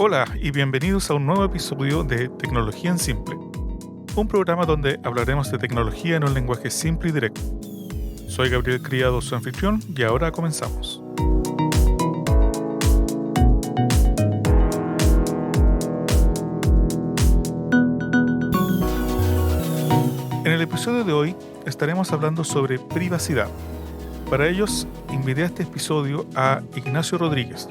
Hola y bienvenidos a un nuevo episodio de Tecnología en Simple, un programa donde hablaremos de tecnología en un lenguaje simple y directo. Soy Gabriel Criado, su anfitrión, y ahora comenzamos. En el episodio de hoy estaremos hablando sobre privacidad. Para ellos, invité a este episodio a Ignacio Rodríguez,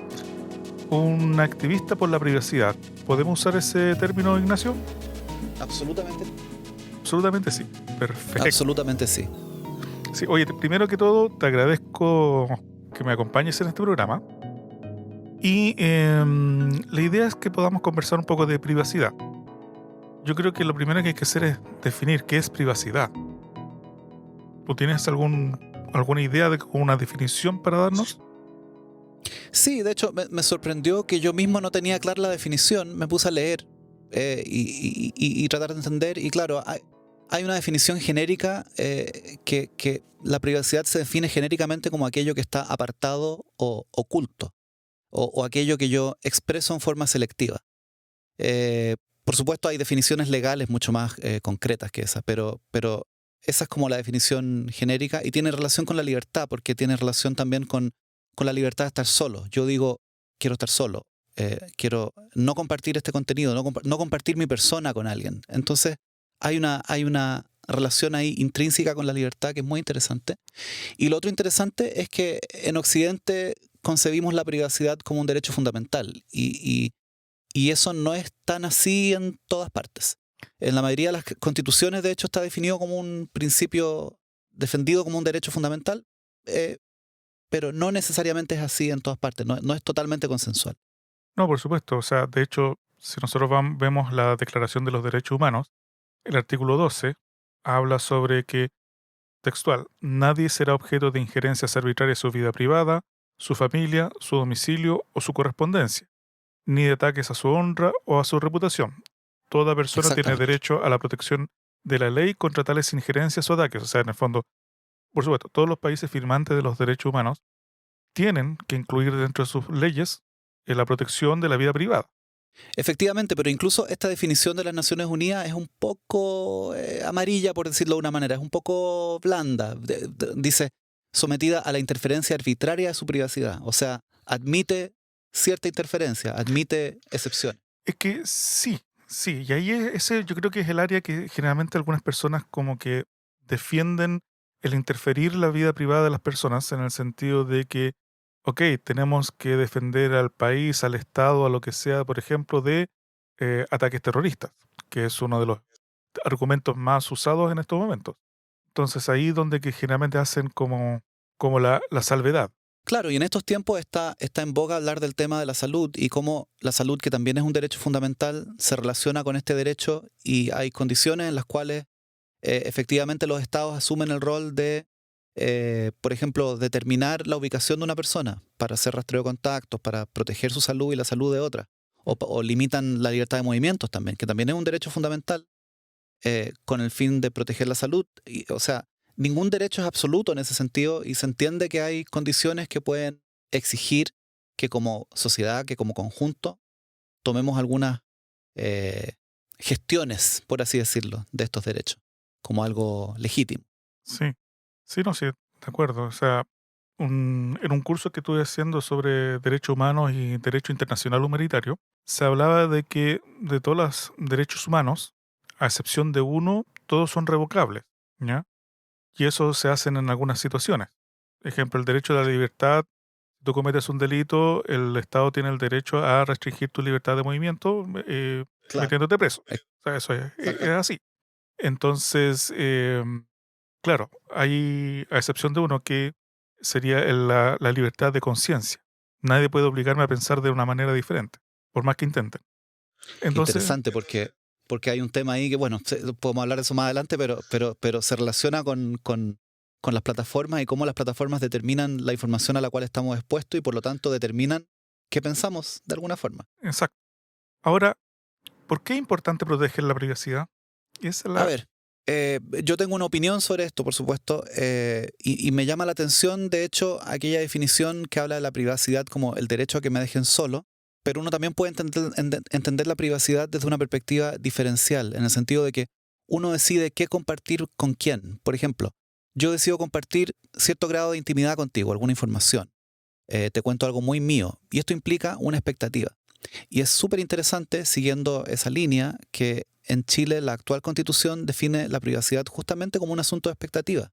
un activista por la privacidad. ¿Podemos usar ese término, Ignacio? Absolutamente. Absolutamente sí. Perfecto. Absolutamente sí. Sí, oye, primero que todo, te agradezco que me acompañes en este programa. Y la idea es que podamos conversar un poco de privacidad. Yo creo que lo primero que hay que hacer es definir qué es privacidad. ¿Tú tienes alguna idea de una definición para darnos? Sí, de hecho, me sorprendió que yo mismo no tenía clara la definición. Me puse a leer y tratar de entender. Y claro, hay una definición genérica que la privacidad se define genéricamente como aquello que está apartado o oculto, o aquello que yo expreso en forma selectiva. Por supuesto, hay definiciones legales mucho más concretas que esas, pero esa es como la definición genérica y tiene relación con la libertad, porque tiene relación también con la libertad de estar solo. Yo digo, quiero estar solo, quiero no compartir este contenido, no compartir mi persona con alguien. Entonces, hay una relación ahí intrínseca con la libertad que es muy interesante. Y lo otro interesante es que en Occidente concebimos la privacidad como un derecho fundamental y eso no es tan así en todas partes. En la mayoría de las constituciones, de hecho, está definido como un principio defendido como un derecho fundamental, pero no necesariamente es así en todas partes, no es totalmente consensual. No, por supuesto. O sea, de hecho, si nosotros vemos la Declaración de los Derechos Humanos, el artículo 12 habla sobre que, textual, nadie será objeto de injerencias arbitrarias en su vida privada, su familia, su domicilio o su correspondencia, ni de ataques a su honra o a su reputación. Toda persona tiene Exactamente. derecho a la protección de la ley contra tales injerencias o ataques. O sea, en el fondo, por supuesto, todos los países firmantes de los derechos humanos tienen que incluir dentro de sus leyes la protección de la vida privada. Efectivamente, pero incluso esta definición de las Naciones Unidas es un poco amarilla, por decirlo de una manera, es un poco blanda. Dice, sometida a la interferencia arbitraria de su privacidad. O sea, admite cierta interferencia, admite excepciones. Es que sí, y ahí ese yo creo que es el área que generalmente algunas personas como que defienden el interferir la vida privada de las personas en el sentido de que, ok, tenemos que defender al país, al Estado, a lo que sea, por ejemplo, de ataques terroristas, que es uno de los argumentos más usados en estos momentos. Entonces ahí donde que generalmente hacen como la salvedad. Claro, y en estos tiempos está en boga hablar del tema de la salud y cómo la salud, que también es un derecho fundamental, se relaciona con este derecho y hay condiciones en las cuales efectivamente los estados asumen el rol de, por ejemplo, determinar la ubicación de una persona para hacer rastreo de contactos, para proteger su salud y la salud de otra. O limitan la libertad de movimientos también, que también es un derecho fundamental con el fin de proteger la salud. O sea, ningún derecho es absoluto en ese sentido y se entiende que hay condiciones que pueden exigir que como sociedad, que como conjunto, tomemos algunas eh, gestiones, por así decirlo, de estos derechos, como algo legítimo. Sí, no, sí, de acuerdo. O sea, en un curso que estuve haciendo sobre derechos humanos y derecho internacional humanitario, se hablaba de que de todos los derechos humanos, a excepción de uno, todos son revocables, ¿ya? Y eso se hace en algunas situaciones. Ejemplo, el derecho a la libertad. Si tú cometes un delito, el Estado tiene el derecho a restringir tu libertad de movimiento Claro, metiéndote preso. ex- O sea, eso es exactamente. así. Entonces, claro, hay, a excepción de uno, que sería la libertad de conciencia. Nadie puede obligarme a pensar de una manera diferente, por más que intenten. Entonces, Interesante porque hay un tema ahí que, bueno, podemos hablar de eso más adelante, pero se relaciona con las plataformas y cómo las plataformas determinan la información a la cual estamos expuestos y por lo tanto determinan qué pensamos de alguna forma. exacto. Ahora, ¿por qué es importante proteger la privacidad? Y esa es A la... ver, yo tengo una opinión sobre esto, por supuesto, y me llama la atención, de hecho, aquella definición que habla de la privacidad como el derecho a que me dejen solo, pero uno también puede entender la privacidad desde una perspectiva diferencial, en el sentido de que uno decide qué compartir con quién. Por ejemplo, yo decido compartir cierto grado de intimidad contigo, alguna información. Te cuento algo muy mío, y esto implica una expectativa. Y es súper interesante, siguiendo esa línea, que en Chile la actual Constitución define la privacidad justamente como un asunto de expectativa.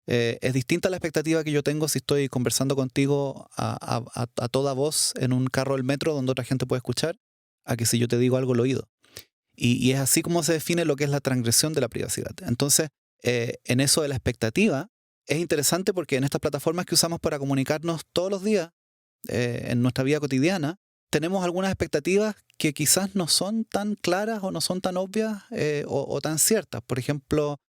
Es distinta la expectativa que yo tengo si estoy conversando contigo a toda voz en un carro del metro donde otra gente puede escuchar, a que si yo te digo algo al oído. Y es así como se define lo que es la transgresión de la privacidad. Entonces, en eso de la expectativa, es interesante porque en estas plataformas que usamos para comunicarnos todos los días, en nuestra vida cotidiana, tenemos algunas expectativas que quizás no son tan claras o no son tan obvias o tan ciertas. Por ejemplo,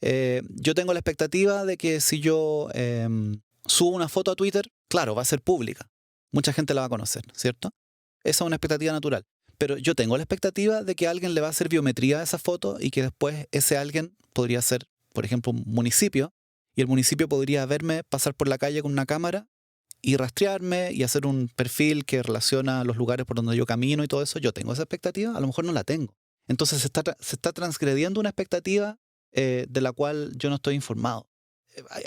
yo tengo la expectativa de que si yo subo una foto a Twitter, claro, va a ser pública. Mucha gente la va a conocer, ¿cierto? Esa es una expectativa natural. Pero yo tengo la expectativa de que alguien le va a hacer biometría a esa foto y que después ese alguien podría ser, por ejemplo, un municipio, y el municipio podría verme pasar por la calle con una cámara y rastrearme y hacer un perfil que relaciona los lugares por donde yo camino y todo eso. Yo tengo esa expectativa, a lo mejor no la tengo. Entonces se está transgrediendo una expectativa de la cual yo no estoy informado.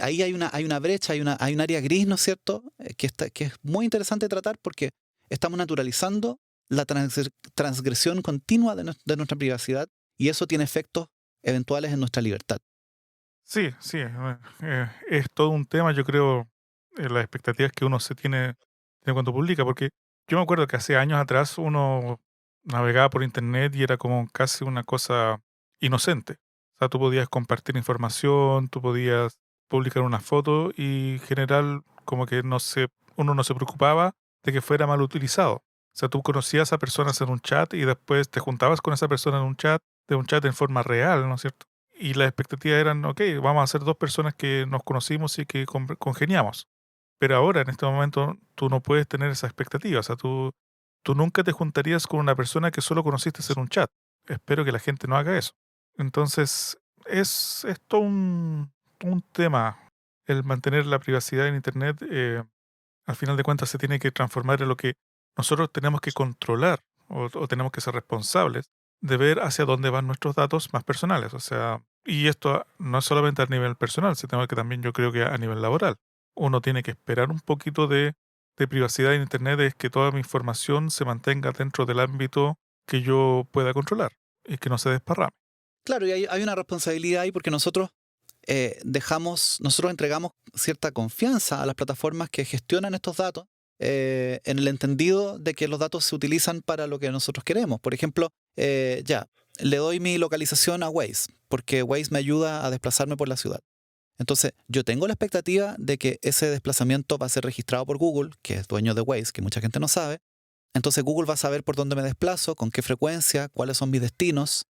Ahí hay una brecha, hay un área gris, ¿no es cierto? Que es muy interesante tratar porque estamos naturalizando la transgresión continua de nuestra privacidad y eso tiene efectos eventuales en nuestra libertad. Sí, sí, es todo un tema, yo creo, las expectativas que uno tiene cuando publica, porque yo me acuerdo que hace años atrás uno navegaba por internet y era como casi una cosa inocente. O sea, tú podías compartir información, tú podías publicar una foto y en general como que uno no se preocupaba de que fuera mal utilizado. O sea, tú conocías a personas en un chat y después te juntabas con esa persona en un chat, de un chat en forma real, ¿no es cierto? Y las expectativas eran, ok, vamos a ser dos personas que nos conocimos y que congeniamos. Pero ahora, en este momento, tú no puedes tener esa expectativa. O sea, tú nunca te juntarías con una persona que solo conociste en un chat. Espero que la gente no haga eso. Entonces, es todo un tema. El mantener la privacidad en Internet, al final de cuentas, se tiene que transformar en lo que nosotros tenemos que controlar o tenemos que ser responsables de ver hacia dónde van nuestros datos más personales. O sea, y esto no es solamente a nivel personal, sino que también yo creo que a nivel laboral. Uno tiene que esperar un poquito de privacidad en Internet, es que toda mi información se mantenga dentro del ámbito que yo pueda controlar y que no se desparrame. Claro, y hay una responsabilidad ahí porque nosotros entregamos cierta confianza a las plataformas que gestionan estos datos en el entendido de que los datos se utilizan para lo que nosotros queremos. Por ejemplo, le doy mi localización a Waze porque Waze me ayuda a desplazarme por la ciudad. Entonces, yo tengo la expectativa de que ese desplazamiento va a ser registrado por Google, que es dueño de Waze, que mucha gente no sabe. Entonces, Google va a saber por dónde me desplazo, con qué frecuencia, cuáles son mis destinos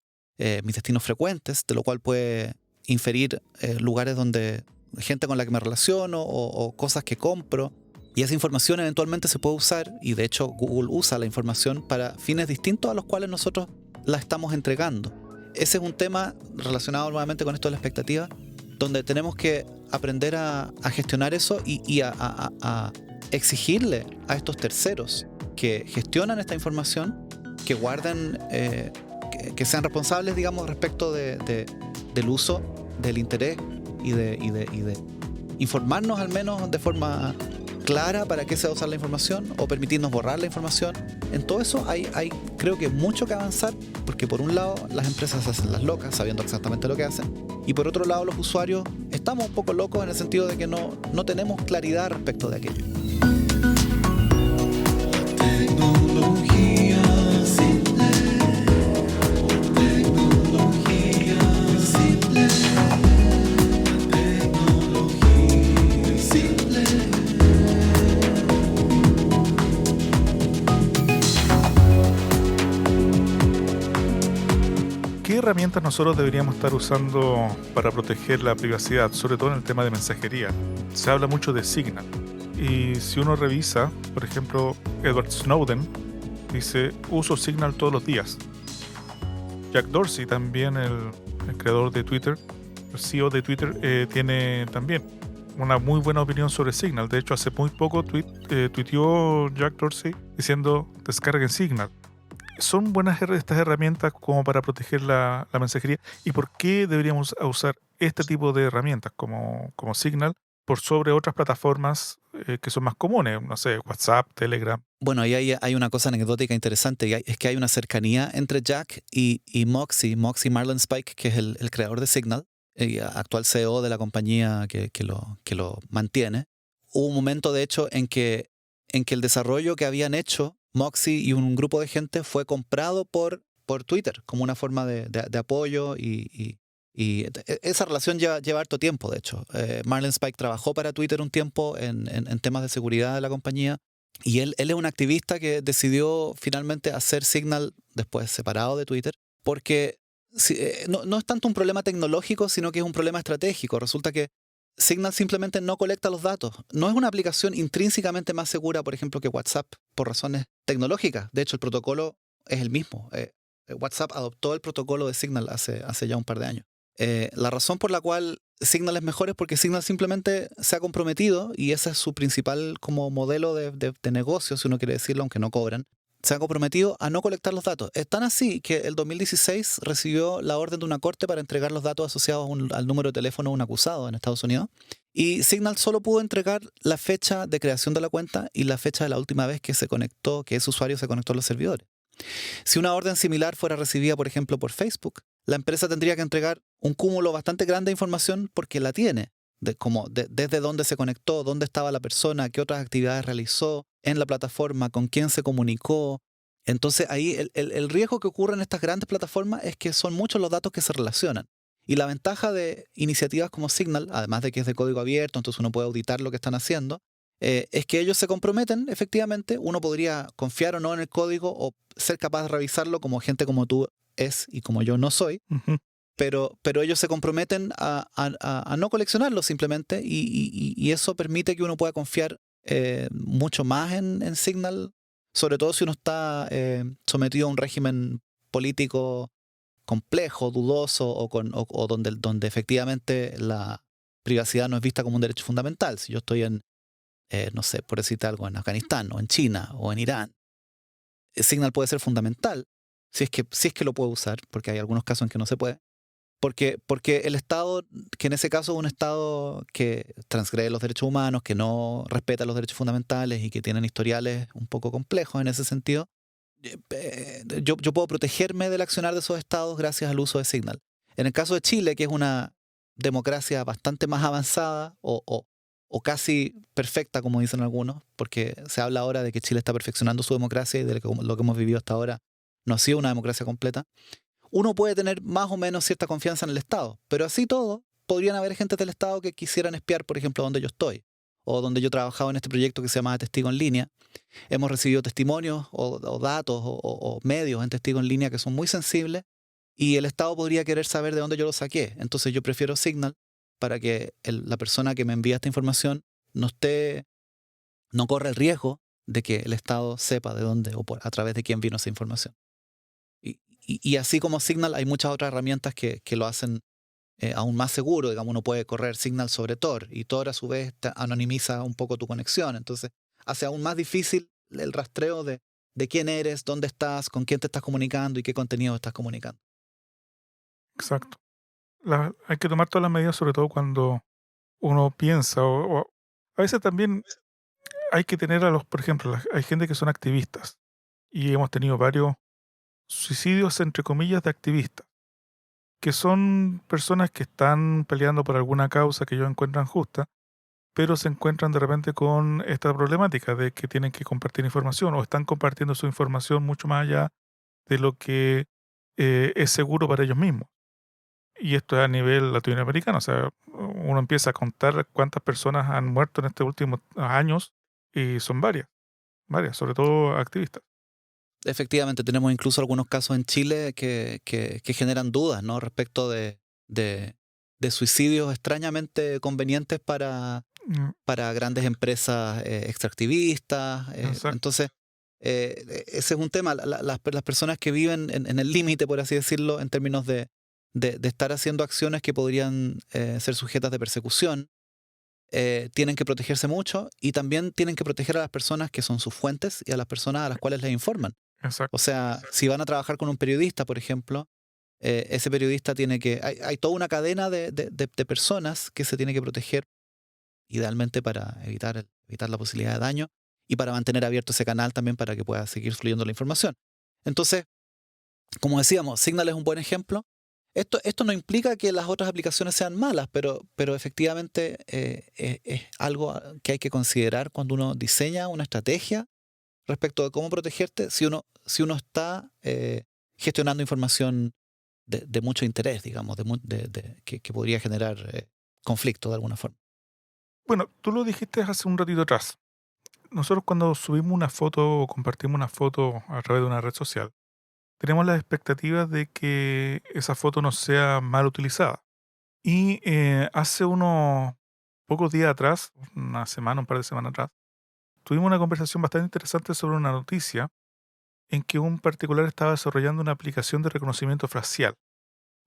frecuentes, de lo cual puede inferir lugares donde gente con la que me relaciono o cosas que compro. Y esa información eventualmente se puede usar, y de hecho Google usa la información para fines distintos a los cuales nosotros la estamos entregando. Ese es un tema relacionado nuevamente con esto de la expectativa, donde tenemos que aprender a gestionar eso y a exigirle a estos terceros que gestionan esta información, que guarden, que sean responsables, digamos, respecto del uso, del interés y de informarnos al menos de forma clara para qué se va a usar la información o permitirnos borrar la información. En todo eso hay creo que mucho que avanzar, porque por un lado las empresas se hacen las locas sabiendo exactamente lo que hacen, y por otro lado los usuarios estamos un poco locos en el sentido de que no tenemos claridad respecto de aquello. ¿Qué herramientas nosotros deberíamos estar usando para proteger la privacidad, sobre todo en el tema de mensajería? Se habla mucho de Signal. Y si uno revisa, por ejemplo, Edward Snowden dice, uso Signal todos los días. Jack Dorsey, también el creador de Twitter, el CEO de Twitter, tiene también una muy buena opinión sobre Signal. De hecho, hace muy poco tuiteó Jack Dorsey diciendo descarguen Signal. ¿Son buenas estas herramientas como para proteger la mensajería? ¿Y por qué deberíamos usar este tipo de herramientas como Signal por sobre otras plataformas que son más comunes? No sé, WhatsApp, Telegram. Bueno, ahí hay una cosa anecdótica interesante, es que hay una cercanía entre Jack y Moxie Marlinspike, que es el creador de Signal, actual CEO de la compañía que lo mantiene. Hubo un momento, de hecho, en que el desarrollo que habían hecho Moxie y un grupo de gente fue comprado por Twitter como una forma de apoyo y esa relación lleva harto tiempo, de hecho. Marlinspike trabajó para Twitter un tiempo en temas de seguridad de la compañía y él es un activista que decidió finalmente hacer Signal después separado de Twitter porque no es tanto un problema tecnológico, sino que es un problema estratégico. Resulta que Signal simplemente no colecta los datos. No es una aplicación intrínsecamente más segura, por ejemplo, que WhatsApp por razones tecnológicas. De hecho, el protocolo es el mismo. WhatsApp adoptó el protocolo de Signal hace ya un par de años. La razón por la cual Signal es mejor es porque Signal simplemente se ha comprometido, y ese es su principal como modelo de negocio, si uno quiere decirlo, aunque no cobran. Se ha comprometido a no colectar los datos. Es tan así que el 2016 recibió la orden de una corte para entregar los datos asociados al número de teléfono de un acusado en Estados Unidos. Y Signal solo pudo entregar la fecha de creación de la cuenta y la fecha de la última vez que ese usuario se conectó a los servidores. Si una orden similar fuera recibida, por ejemplo, por Facebook, la empresa tendría que entregar un cúmulo bastante grande de información porque la tiene, desde dónde se conectó, dónde estaba la persona, qué otras actividades realizó en la plataforma, con quién se comunicó. Entonces ahí el riesgo que ocurre en estas grandes plataformas es que son muchos los datos que se relacionan. Y la ventaja de iniciativas como Signal, además de que es de código abierto, entonces uno puede auditar lo que están haciendo, es que ellos se comprometen, efectivamente. Uno podría confiar o no en el código o ser capaz de revisarlo, como gente como tú es y como yo no soy. Ujú. Pero ellos se comprometen a no coleccionarlo simplemente, y eso permite que uno pueda confiar mucho más en Signal, sobre todo si uno está sometido a un régimen político complejo, dudoso o donde efectivamente la privacidad no es vista como un derecho fundamental. Si yo estoy no sé, por decirte algo, en Afganistán o en China o en Irán, Signal puede ser fundamental si es que lo puedo usar, porque hay algunos casos en que no se puede. Porque el Estado, que en ese caso es un Estado que transgrede los derechos humanos, que no respeta los derechos fundamentales y que tienen historiales un poco complejos en ese sentido, yo puedo protegerme del accionar de esos Estados gracias al uso de Signal. En el caso de Chile, que es una democracia bastante más avanzada o casi perfecta, como dicen algunos, porque se habla ahora de que Chile está perfeccionando su democracia y de que lo que hemos vivido hasta ahora no ha sido una democracia completa. Uno puede tener más o menos cierta confianza en el Estado, pero así todo, podrían haber gente del Estado que quisieran espiar, por ejemplo, donde yo estoy, o donde yo trabajaba en este proyecto que se llama Testigo en Línea. Hemos recibido testimonios o datos o medios en Testigo en Línea que son muy sensibles, y el Estado podría querer saber de dónde yo lo saqué. Entonces yo prefiero Signal para que la persona que me envía esta información no corra el riesgo de que el Estado sepa de dónde o a través de quién vino esa información. Y así como Signal, hay muchas otras herramientas que lo hacen aún más seguro. Digamos, uno puede correr Signal sobre Tor, y Tor a su vez anonimiza un poco tu conexión. Entonces hace aún más difícil el rastreo de quién eres, dónde estás, con quién te estás comunicando y qué contenido estás comunicando. Exacto. Hay que tomar todas las medidas, sobre todo cuando uno piensa, o a veces también hay que tener por ejemplo, hay gente que son activistas y hemos tenido varios suicidios, entre comillas, de activistas, que son personas que están peleando por alguna causa que ellos encuentran justa, pero se encuentran de repente con esta problemática de que tienen que compartir información o están compartiendo su información mucho más allá de lo que es seguro para ellos mismos. Y esto es a nivel latinoamericano. O sea, uno empieza a contar cuántas personas han muerto en estos últimos años y son varias, sobre todo activistas. Efectivamente, tenemos incluso algunos casos en Chile que generan dudas, ¿no?, respecto de suicidios extrañamente convenientes para Mm, grandes empresas extractivistas. exacto, Entonces, ese es un tema. Las personas que viven en el límite, por así decirlo, en términos de estar haciendo acciones que podrían ser sujetas de persecución, tienen que protegerse mucho y también tienen que proteger a las personas que son sus fuentes y a las personas a las cuales les informan. Exacto. O sea, si van a trabajar con un periodista, por ejemplo, ese periodista tiene que... Hay toda una cadena de personas que se tiene que proteger, idealmente para evitar la posibilidad de daño y para mantener abierto ese canal también para que pueda seguir fluyendo la información. Entonces, como decíamos, Signal es un buen ejemplo. Esto no implica que las otras aplicaciones sean malas, pero efectivamente es algo que hay que considerar cuando uno diseña una estrategia respecto de cómo protegerte si uno está gestionando información de mucho interés, digamos, que podría generar conflicto de alguna forma. Bueno, tú lo dijiste hace un ratito atrás. Nosotros cuando subimos una foto o compartimos una foto a través de una red social, tenemos las expectativas de que esa foto no sea mal utilizada. Y hace unos pocos días atrás, una semana, un par de semanas atrás, tuvimos una conversación bastante interesante sobre una noticia en que un particular estaba desarrollando una aplicación de reconocimiento facial.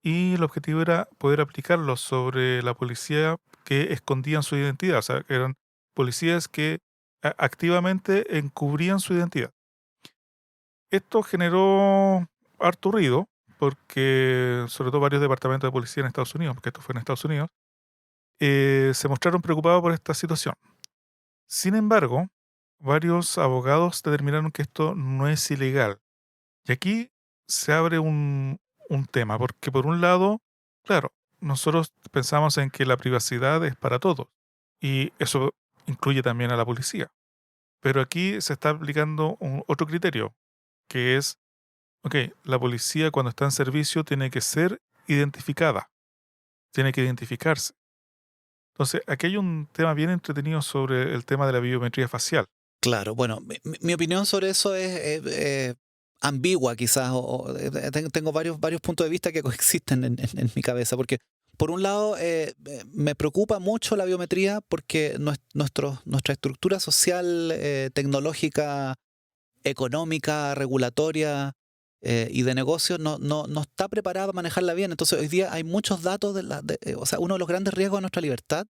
Y el objetivo era poder aplicarlo sobre la policía que escondían su identidad. O sea, que eran policías que activamente encubrían su identidad. Esto generó harto ruido porque, sobre todo varios departamentos de policía en Estados Unidos, porque esto fue en Estados Unidos, se mostraron preocupados por esta situación. Sin embargo, varios abogados determinaron que esto no es ilegal. Y aquí se abre un tema, porque por un lado, claro, nosotros pensamos en que la privacidad es para todos, y eso incluye también a la policía. Pero aquí se está aplicando otro criterio, que es, ok, la policía cuando está en servicio tiene que ser identificada, tiene que identificarse. Entonces, aquí hay un tema bien entretenido sobre el tema de la biometría facial. Claro, bueno, mi opinión sobre eso es ambigua quizás, tengo varios puntos de vista que coexisten en mi cabeza, porque por un lado me preocupa mucho la biometría porque nuestra estructura social, tecnológica, económica, regulatoria y de negocios no está preparada para manejarla bien. Entonces hoy día hay muchos datos, o sea, uno de los grandes riesgos de nuestra libertad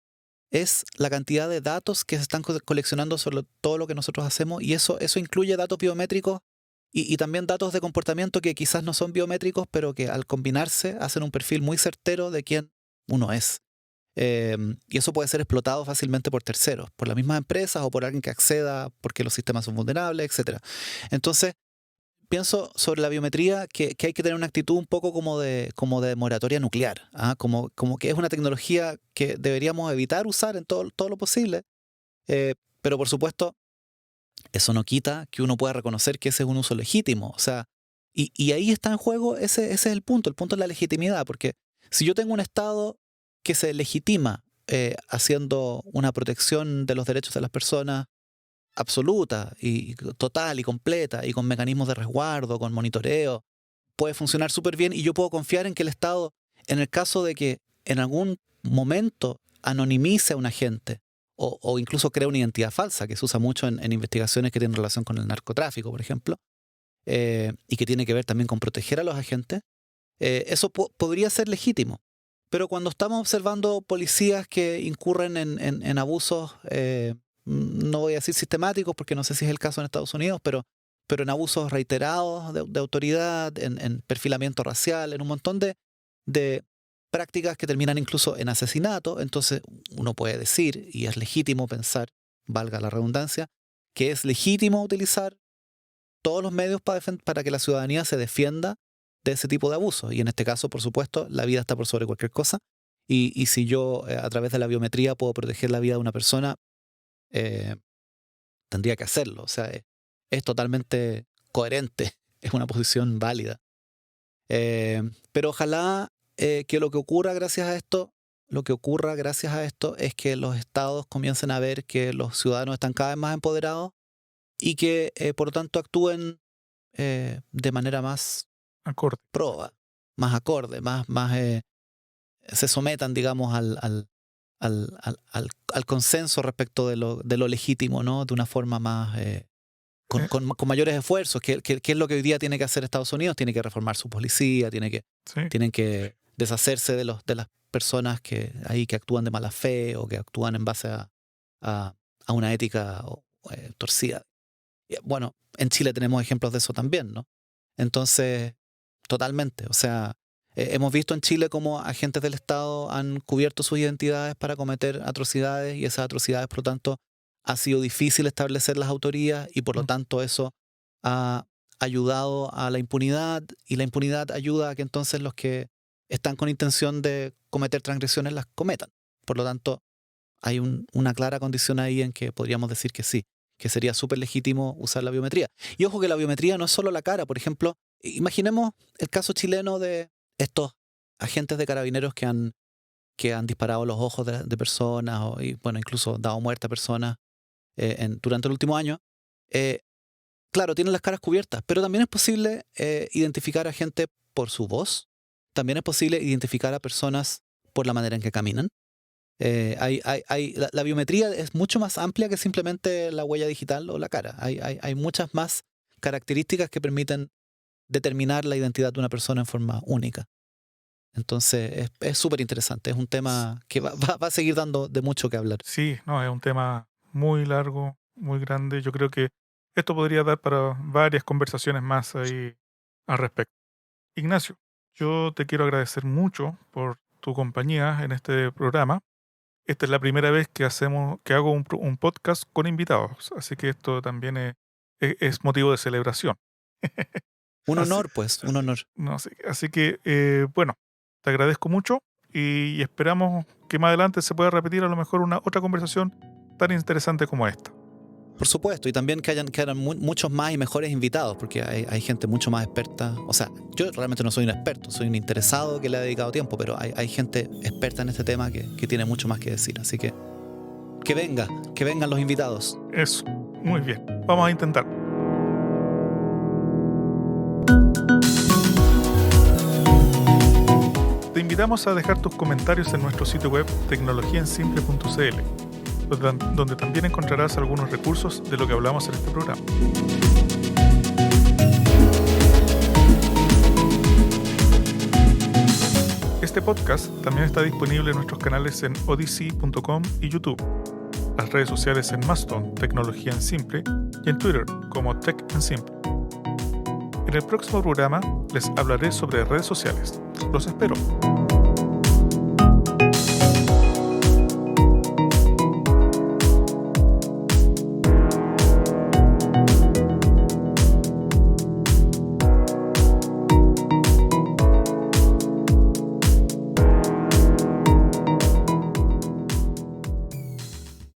es la cantidad de datos que se están coleccionando sobre todo lo que nosotros hacemos y eso incluye datos biométricos y también datos de comportamiento que quizás no son biométricos, pero que al combinarse hacen un perfil muy certero de quién uno es. Y eso puede ser explotado fácilmente por terceros, por las mismas empresas o por alguien que acceda porque los sistemas son vulnerables, etcétera. Entonces, pienso sobre la biometría que hay que tener una actitud un poco como de moratoria nuclear, ¿ah? Como que es una tecnología que deberíamos evitar usar en todo lo posible, pero por supuesto eso no quita que uno pueda reconocer que ese es un uso legítimo. O sea, y ahí está en juego, ese es el punto es la legitimidad, porque si yo tengo un Estado que se legitima haciendo una protección de los derechos de las personas absoluta y total y completa y con mecanismos de resguardo, con monitoreo, puede funcionar súper bien y yo puedo confiar en que el Estado, en el caso de que en algún momento anonimice a un agente o incluso cree una identidad falsa, que se usa mucho en investigaciones que tienen relación con el narcotráfico, por ejemplo, y que tiene que ver también con proteger a los agentes, eso podría ser legítimo. Pero cuando estamos observando policías que incurren en abusos, no voy a decir sistemáticos, porque no sé si es el caso en Estados Unidos, pero en abusos reiterados de autoridad, en perfilamiento racial, en un montón de prácticas que terminan incluso en asesinato, entonces uno puede decir, y es legítimo pensar, valga la redundancia, que es legítimo utilizar todos los medios para que la ciudadanía se defienda de ese tipo de abusos. Y en este caso, por supuesto, la vida está por sobre cualquier cosa. Y si yo, a través de la biometría, puedo proteger la vida de una persona, eh, tendría que hacerlo. O sea, es totalmente coherente, es una posición válida. Pero ojalá que lo que ocurra gracias a esto, es que los estados comiencen a ver que los ciudadanos están cada vez más empoderados y que por lo tanto actúen de manera más Acorde. proba, más acorde, se sometan, digamos, al consenso respecto de lo legítimo, ¿no? De una forma más, Eh, con mayores esfuerzos, que es lo que hoy día tiene que hacer Estados Unidos. Tiene que reformar su policía, sí. tienen que deshacerse de las personas que actúan de mala fe o que actúan en base a una ética torcida. Bueno, en Chile tenemos ejemplos de eso también, ¿no? Entonces, totalmente. O sea, hemos visto en Chile cómo agentes del Estado han cubierto sus identidades para cometer atrocidades y esas atrocidades, por lo tanto, ha sido difícil establecer las autorías y por lo tanto eso ha ayudado a la impunidad y la impunidad ayuda a que entonces los que están con intención de cometer transgresiones las cometan. Por lo tanto, hay una clara condición ahí en que podríamos decir que sí, que sería súper legítimo usar la biometría. Y ojo que la biometría no es solo la cara. Por ejemplo, imaginemos el caso chileno de estos agentes de carabineros que han disparado los ojos de personas y bueno, incluso dado muerte a personas durante el último año. Claro, tienen las caras cubiertas, pero también es posible identificar a gente por su voz. También es posible identificar a personas por la manera en que caminan. La biometría es mucho más amplia que simplemente la huella digital o la cara. Hay muchas más características que permiten determinar la identidad de una persona en forma única. Entonces es súper interesante. Es un tema que va a seguir dando de mucho que hablar. Sí, no, es un tema muy largo, muy grande. Yo creo que esto podría dar para varias conversaciones más ahí al respecto. Ignacio, yo te quiero agradecer mucho por tu compañía en este programa. Esta es la primera vez que hago un podcast con invitados, así que esto también es motivo de celebración. Un Así- honor, pues, un honor. No, así que, bueno, te agradezco mucho y esperamos que más adelante se pueda repetir a lo mejor una otra conversación tan interesante como esta. Por supuesto, y también que hayan muchos más y mejores invitados, porque hay gente mucho más experta. O sea, yo realmente no soy un experto, soy un interesado que le ha dedicado tiempo, pero hay gente experta en este tema que tiene mucho más que decir. Así que vengan los invitados. Eso, muy bien, vamos a intentar. Te invitamos a dejar tus comentarios en nuestro sitio web tecnologiaensimple.cl, donde también encontrarás algunos recursos de lo que hablamos en este programa. Este podcast también está disponible en nuestros canales en odyssey.com y YouTube, las redes sociales en Mastodon, Tecnología en Simple, y en Twitter como Tech en Simple. En el próximo programa les hablaré sobre redes sociales. Los espero.